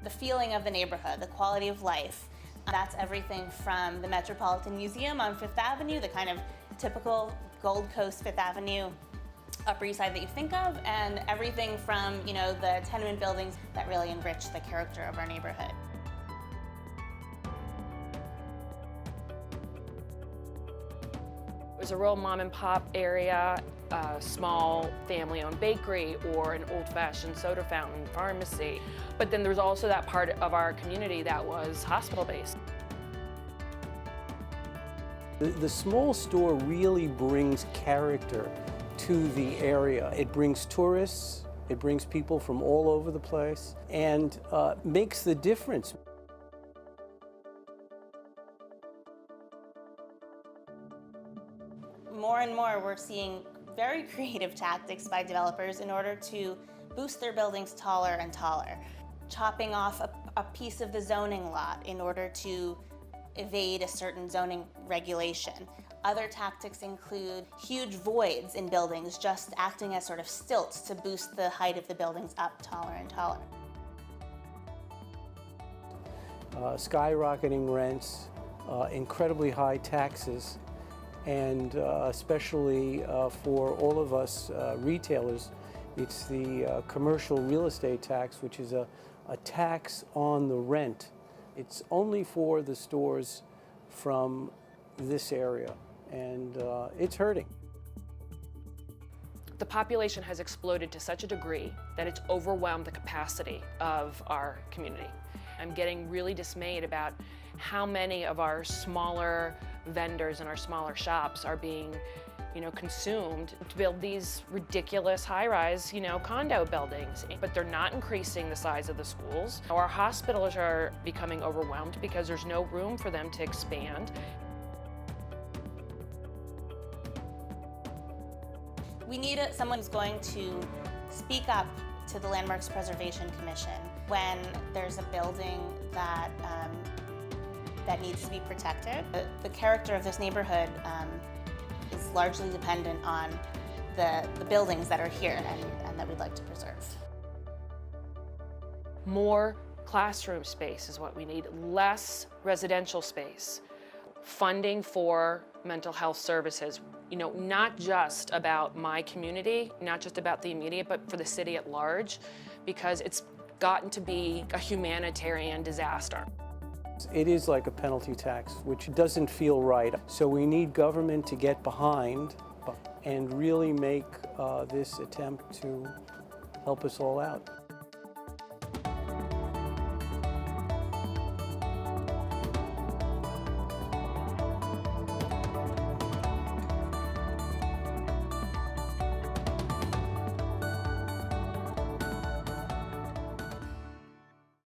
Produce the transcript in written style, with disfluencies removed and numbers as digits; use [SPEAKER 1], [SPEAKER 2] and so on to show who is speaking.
[SPEAKER 1] the feeling of the neighborhood, the quality of life. That's everything from the Metropolitan Museum on Fifth Avenue, the kind of typical Gold Coast Fifth Avenue Upper East Side that you think of, and everything from, the tenement buildings that really enrich the character of our neighborhood.
[SPEAKER 2] It was a real mom and pop area, a small family-owned bakery, or an old-fashioned soda fountain pharmacy. But then there was also that part of our community that was hospital-based.
[SPEAKER 3] The small store really brings character to the area. It brings tourists, it brings people from all over the place, and makes the difference.
[SPEAKER 1] More and more, we're seeing very creative tactics by developers in order to boost their buildings taller and taller. Chopping off a piece of the zoning lot in order to evade a certain zoning regulation. Other tactics include huge voids in buildings, just acting as sort of stilts to boost the height of the buildings up taller and taller.
[SPEAKER 3] Skyrocketing rents, incredibly high taxes, and especially for all of us retailers, it's the commercial real estate tax, which is a tax on the rent. It's only for the stores from this area, and it's hurting.
[SPEAKER 2] The population has exploded to such a degree that it's overwhelmed the capacity of our community. I'm getting really dismayed about how many of our smaller vendors and our smaller shops are being consumed to build these ridiculous high-rise, condo buildings. But they're not increasing the size of the schools. Our hospitals are becoming overwhelmed because there's no room for them to expand.
[SPEAKER 1] We need someone who's going to speak up to the Landmarks Preservation Commission when there's a building that that needs to be protected. The character of this neighborhood is largely dependent on the buildings that are here and that we'd like to preserve.
[SPEAKER 2] More classroom space is what we need, less residential space. Funding for mental health services, not just about my community, not just about the immediate, but for the city at large, because it's gotten to be a humanitarian disaster.
[SPEAKER 3] It is like a penalty tax, which doesn't feel right. So we need government to get behind and really make this attempt to help us all out.